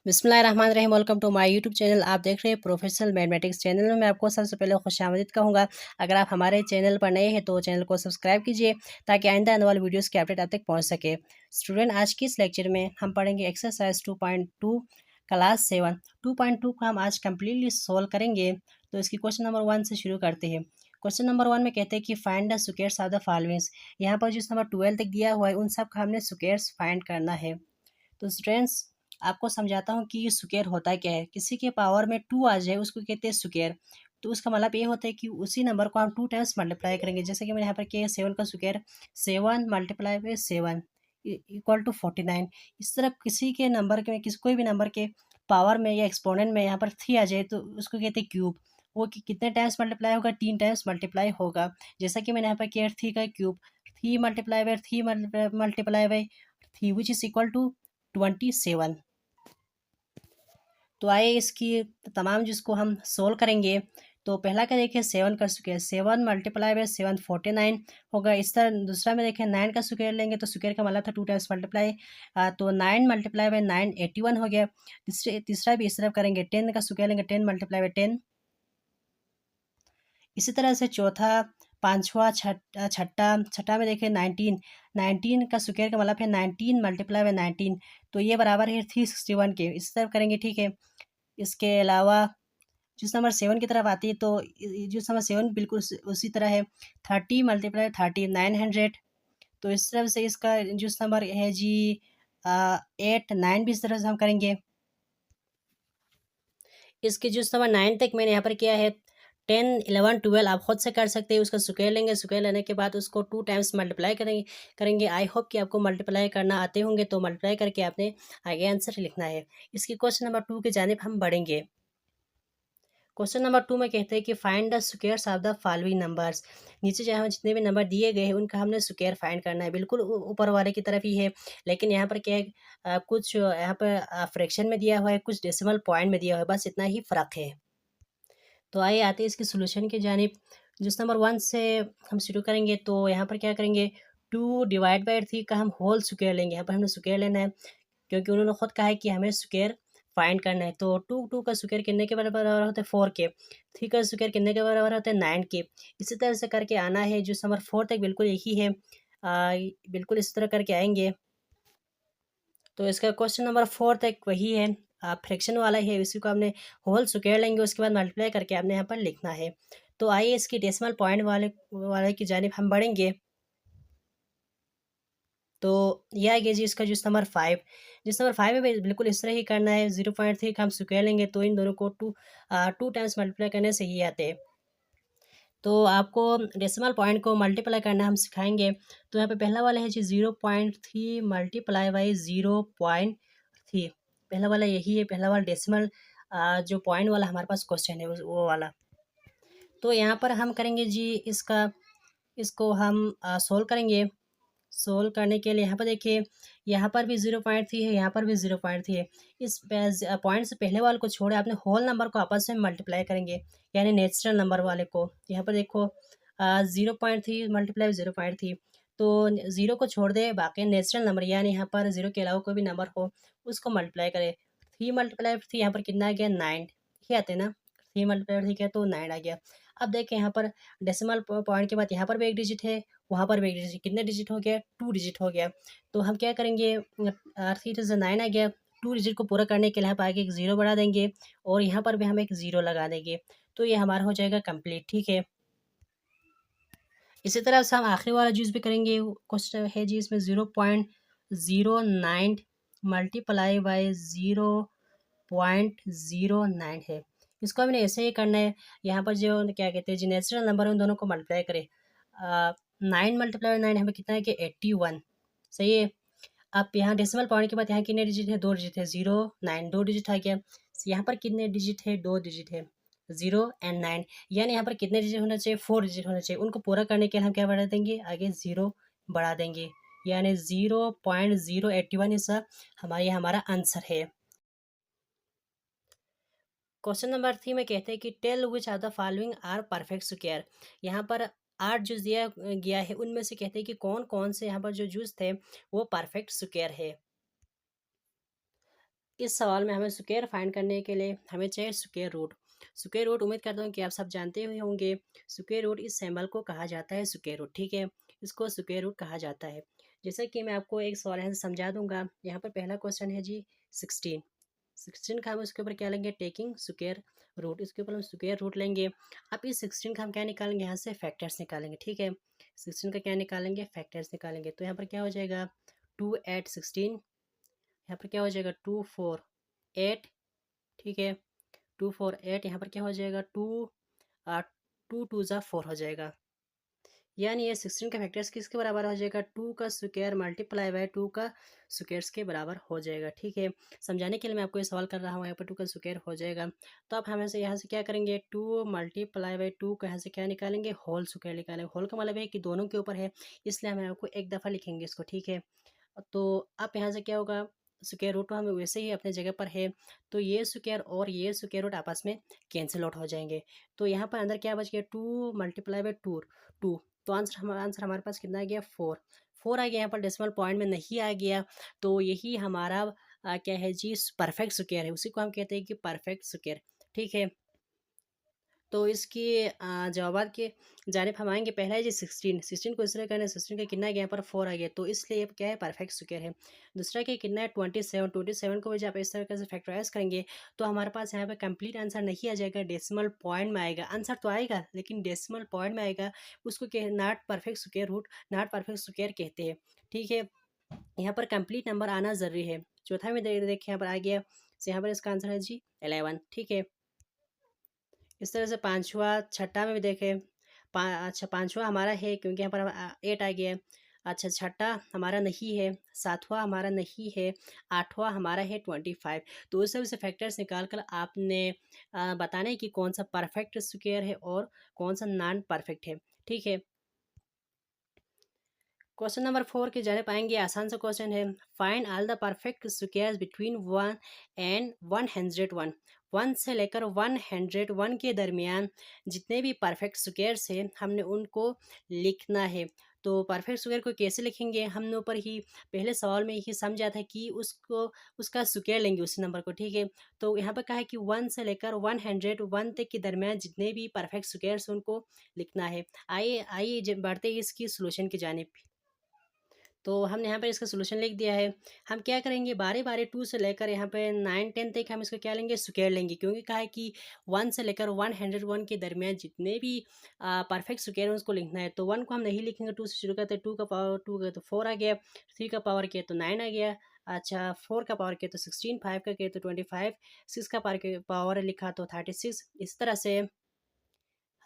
बिस्मिल्लाहिर्रहमानिर्रहीम। Welcome to my YouTube channel. आप देख रहे हैं प्रोफेशनल मैथमेटिक्स चैनल में। मैं आपको सबसे पहले खुशामदीद कहूँगा। अगर आप हमारे चैनल पर नए हैं तो चैनल को सब्सक्राइब कीजिए ताकि आइंदा आने वाली वीडियोस की अपडेट आप तक पहुँच सके। स्टूडेंट, आज की इस लेक्चर में हम पढ़ेंगे एक्सरसाइज 2.2 क्लास 7। 2.2 को हम आज कम्प्लीटली सोल्व करेंगे। तो इसकी क्वेश्चन नंबर 1 से शुरू करते हैं। क्वेश्चन नंबर 1 में कहते हैं कि find the squares of the followings. यहाँ पर जिस नंबर 12 तक दिया हुआ है उन सब का हमने स्क्वायर्स फाइंड करना है। तो स्टूडेंट्स, आपको समझाता हूँ कि ये स्क्वायर होता क्या है। किसी के पावर में 2 आ जाए उसको कहते हैं स्क्वायर। तो उसका मतलब ये होता है कि उसी नंबर को हम 2 टाइम्स मल्टीप्लाई करेंगे। जैसे कि मैंने यहाँ पर किया है 7 का square, 7 multiply by 7 equal to 49। इस तरह किसी के नंबर के किसी कोई भी नंबर के पावर में या एक्सपोनेंट में यहाँ पर 3 आ जाए तो उसको कहते हैं क्यूब। वो कितने टाइम्स मल्टीप्लाई होगा? 3 टाइम्स मल्टीप्लाई होगा। जैसा कि मैंने यहाँ पर किया 3 का cube, 3 multiply by 3 multiply by 3 which is equal to 27। तो आइए इसकी तमाम जिसको हम सोल्व करेंगे। तो पहला क्या देखें, 7 का स्क्वायर, 7 मल्टीप्लाई बाई 7 49 होगा। इस तरह दूसरा में देखें 9 का स्क्वायर लेंगे तो स्क्वायर का मतलब था 2 टाइम्स मल्टीप्लाई, तो 9 मल्टीप्लाई बाई 9 81 हो गया। तीसरा भी इस तरह करेंगे, 10 का स्क्वायर लेंगे, 10 मल्टीप्लाई बाई 10। इसी तरह से चौथा, पाँचवा, छठा छठा में देखें 19, 19 का स्क्वायर का मतलब है 19 मल्टीप्लाई बाई 19, तो ये बराबर है 361 के। इस तरह करेंगे, ठीक है। इसके अलावा जिस नंबर 7 की तरफ आती है तो जिस नंबर 7 बिल्कुल उसी तरह है, 30 मल्टीप्लाई 30 900। तो इस तरह से इसका जिस नंबर है जी 8 9 भी इस तरह से हम करेंगे। इसके जिस नंबर 9 तक मैंने यहाँ पर किया है, 10 11 12 आप खुद से कर सकते हैं। उसका स्क्वायर लेंगे, स्क्वायर लेने के बाद उसको 2 टाइम्स मल्टीप्लाई करेंगे। आई होप कि आपको मल्टीप्लाई करना आते होंगे। तो मल्टीप्लाई करके आपने आगे आंसर लिखना है। इसकी क्वेश्चन नंबर 2 की जानिब हम बढ़ेंगे। क्वेश्चन नंबर 2 में कहते हैं कि find the squares of the following numbers. नीचे जहाँ जितने भी नंबर दिए गए हैं उनका हमने स्क्वायर फाइंड करना है। बिल्कुल ऊपर वाले की तरफ ही है, लेकिन यहाँ पर क्या है, कुछ यहाँ पर फ्रैक्शन में दिया हुआ है, कुछ डेसिमल पॉइंट में दिया हुआ है, बस इतना ही फ़र्क है। तो आइए आते हैं इसकी सोल्यूशन की जानिब। जिस नंबर 1 से हम शुरू करेंगे तो यहाँ पर क्या करेंगे, 2 डिवाइड बाई 3 का हम होल स्क्वायर लेंगे। यहाँ पर हमें स्क्वायर लेना है क्योंकि उन्होंने खुद कहा है कि हमें स्क्वायर फाइंड करना है। तो 2 का स्क्वायर कितने के बराबर होते हैं? 4 के। 3 का स्क्वायर कितने के बराबर होते हैं? 9 के। इसी तरह से करके आना है। जो नंबर 4 तक बिल्कुल एक ही है, बिल्कुल इस तरह करके आएंगे। तो इसका क्वेश्चन नंबर 4 तक वही है, फ्रैक्शन वाला है। इसी को हमने होल स्क्वायर लेंगे, उसके बाद मल्टीप्लाई करके आपने यहाँ पर लिखना है। तो आइए इसकी डेसिमल पॉइंट वाले की जानिब हम बढ़ेंगे। तो यह आ गया जी इसका जिस नंबर 5। जिस नंबर 5 में बिल्कुल इस तरह ही करना है। 0.3 का हम स्क्वायर लेंगे तो इन दोनों को 2 टाइम्स मल्टीप्लाई करने से ही आते हैं। तो आपको डेसिमल पॉइंट को मल्टीप्लाई करना हम सिखाएंगे। तो यहाँ पे पहला वाला है जी 0.3 मल्टीप्लाई बाई 0.3। पहला वाला यही है, पहला वाला डेसिमल जो पॉइंट वाला हमारे पास क्वेश्चन है वो वाला। तो यहाँ पर हम करेंगे जी इसको हम सोल्व करेंगे। सोल्व करने के लिए यहाँ पर देखिए, यहाँ पर भी 0.3 है, यहाँ पर भी 0.3 है। इस पॉइंट से पहले वाले को छोड़े आपने होल नंबर को आपस में मल्टीप्लाई करेंगे, यानी नेचुरल नंबर वाले को। यहाँ पर देखो 0.3 मल्टीप्लाई 0.3, तो 0 को छोड़ दे, बाकी नेचुरल नंबर यानी यहाँ पर 0 के अलावा कोई भी नंबर हो उसको मल्टीप्लाई करें। 3 मल्टीप्लाई 3 यहाँ पर कितना आ गया? 9। ठीक आते ना, 3 मल्टीप्लाई 3 क्या तो 9 आ गया। अब देखें यहाँ पर डेसिमल पॉइंट के बाद यहाँ पर भी एक डिजिट है, वहाँ पर भी एक डिजिट, कितने डिजिट हो गया? 2 डिजिट हो गया। तो हम क्या करेंगे, 3 9 आ गया। 2 डिजिट को पूरा करने के लिए हम आगे एक 0 बढ़ा देंगे और यहाँ पर भी हम एक 0 लगा देंगे। तो ये हमारा हो जाएगा कंप्लीट, ठीक है। इसी तरह से हम आखिरी वाला चीज़ भी करेंगे। क्वेश्चन है जी इसमें 0.09 मल्टीप्लाई बाई 0.09 है। इसको हमने ऐसे ही करना है। यहाँ पर जो क्या कहते हैं जी नेचुरल नंबर है उन दोनों को मल्टीप्लाई करें। 9 मल्टीप्लाई 9 हमें कितना है कि 81, सही है। अब यहाँ डेसिमल पॉइंट के बाद यहाँ कितने डिजिट है? 2 डिजिट है। 0 9 2 डिजिट आ गया। यहाँ पर कितने डिजिट है? 2 डिजिट है, 0 एंड 9। यानी यहाँ पर कितने डिजिट होना चाहिए? 4 डिजिट होना चाहिए। उनको पूरा करने के लिए हम क्या बढ़ा देंगे? आगे 0 बढ़ा देंगे, यानी 0.081 इसका हमारा आंसर है। क्वेश्चन नंबर 3 में कहते हैं कि tell which are the following are perfect square. यहाँ पर 8 जूस दिया गया है, उनमें से कहते हैं कि कौन कौन से यहाँ पर जो जूस थे वो परफेक्ट स्क्वायर है। इस सवाल में हमें स्क्वायर फाइंड करने के लिए हमें चाहिए स्क्वायर रूट। स्क्वायर रूट उम्मीद करता हूँ कि आप सब जानते हुए होंगे। स्क्वायर रूट इस सिंबल को कहा जाता है स्क्वायर रूट, ठीक है। इसको स्क्वायर रूट कहा जाता है। जैसे कि मैं आपको एक सवाल यहाँ से समझा दूंगा। यहाँ पर पहला क्वेश्चन है जी 16। 16 का हम उसके ऊपर क्या लेंगे, टेकिंग स्क्वायर रूट। इसके ऊपर हम स्क्वायर रूट लेंगे। अब इस 16 का हम क्या निकालेंगे, यहाँ से फैक्टर्स निकालेंगे, ठीक है। 16 का क्या निकालेंगे, फैक्टर्स निकालेंगे। तो यहाँ पर क्या हो जाएगा, 2 8 16। यहाँ पर क्या हो जाएगा, 2 4 8, ठीक है। 2 4 8, यहाँ पर क्या हो जाएगा, 2 2 ज़ा 4 हो जाएगा। यानी ये 16 का फैक्टर्स किसके बराबर हो जाएगा, 2 का स्क्वायर मल्टीप्लाई बाय 2 का स्क्वायर्स के बराबर हो जाएगा, ठीक है। समझाने के लिए मैं आपको ये सवाल कर रहा हूँ। यहाँ पर 2 का स्क्वायर हो जाएगा। तो अब हम यहाँ से क्या करेंगे, 2 मल्टीप्लाई बाई 2 को यहाँ से क्या निकालेंगे, होल स्क्वायर निकालेंगे। होल का मतलब है कि दोनों के ऊपर है, इसलिए हम आपको एक दफ़ा लिखेंगे इसको, ठीक है। तो अब यहाँ से क्या होगा, स्क्वायर रूट तो हमें वैसे ही अपने जगह पर है, तो ये स्क्वायर और ये स्क्वायर रूट आपस में कैंसिल आउट हो जाएंगे। तो यहाँ पर अंदर क्या बच गया, 2 मल्टीप्लाई बाई 2। तो आंसर हमारे पास कितना आ गया, 4 आ गया। यहाँ पर डेसिमल पॉइंट में नहीं आ गया, तो यही हमारा क्या है जी, परफेक्ट स्क्वायर है। उसी को हम कहते हैं कि परफेक्ट स्क्वायर, ठीक है। तो इसके जवाब के जानिब हम आएंगे। पहला है जी 16 को इस तरह करना है, 16 का कितना आ गया, यहाँ पर 4 आ गया, तो इसलिए अब क्या है, परफेक्ट स्क्वायर है। दूसरा क्या कितना है, 27 को भी जब इस तरह से फैक्टराइज करेंगे तो हमारे पास यहाँ पे कंप्लीट आंसर नहीं आ जाएगा, डेसिमल पॉइंट में आएगा। आंसर तो आएगा लेकिन डेसिमल पॉइंट में आएगा। उसको not perfect square root, not perfect square कहते हैं, ठीक है। यहाँ पर कंप्लीट नंबर आना ज़रूरी है। चौथा में देखिए यहाँ पर आ गया, तो यहाँ पर इसका आंसर है जी 11, ठीक है। इस तरह से पाँचवा छठा में भी देखें, अच्छा पाँचवा हमारा है क्योंकि यहाँ पर 8 आ गया है। अच्छा छठा हमारा नहीं है, सातवां हमारा नहीं है, आठवां हमारा है 25। तो उस सब से फैक्टर्स निकाल कर आपने बताना है कि कौन सा परफेक्ट स्क्वायर है और कौन सा नॉन परफेक्ट है, ठीक है। क्वेश्चन नंबर 4 के जाने पाएंगे, आसान सा क्वेश्चन है। Find all the perfect squares between 1 and 101। 1 से लेकर 101 के दरमियान जितने भी परफेक्ट स्क्वायर्स हैं हमने उनको लिखना है। तो परफेक्ट स्क्वायर को कैसे लिखेंगे, हमने ऊपर ही पहले सवाल में ही समझा था कि उसको उसका स्क्वायर लेंगे उस नंबर को, ठीक है। तो यहाँ पर कहा है कि 1 से लेकर 101 तक के दरमियान जितने भी परफेक्ट स्क्वायर्स उनको लिखना है। आइए आइए बढ़ते हैं इसकी सोल्यूशन की जानिब। तो हमने यहाँ पर इसका सोल्यूशन लिख दिया है। हम क्या करेंगे, बारी बारी 2 से लेकर यहाँ पे 9 10 तक हम इसको क्या लेंगे, स्क्वायर लेंगे, क्योंकि कहा है कि 1 से लेकर 101 के दरमियान जितने भी परफेक्ट स्क्वायर हैं उसको लिखना है। तो 1 को हम नहीं लिखेंगे, 2 से शुरू करते हैं। 2 का पावर 2 का तो 4 आ गया, 3 का पावर किया तो 9 आ गया। अच्छा 4 का पावर किया तो 16, 5 का किया तो 25, 6 का पावर लिखा तो 36। इस तरह से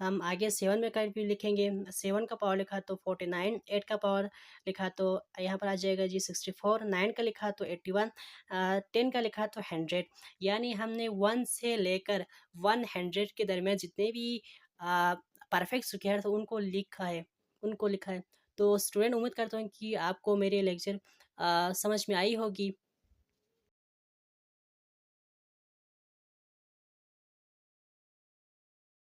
हम आगे 7 में का भी लिखेंगे। 7 का पावर लिखा तो 49, 8 का पावर लिखा तो यहाँ पर आ जाएगा जी 64, 9 का लिखा तो 81, 10 का लिखा तो 100। यानी हमने 1 से लेकर 100 के दरमियान जितने भी परफेक्ट स्क्वायर थे उनको लिखा है। तो स्टूडेंट उम्मीद करता हूँ कि आपको मेरे लेक्चर समझ में आई होगी।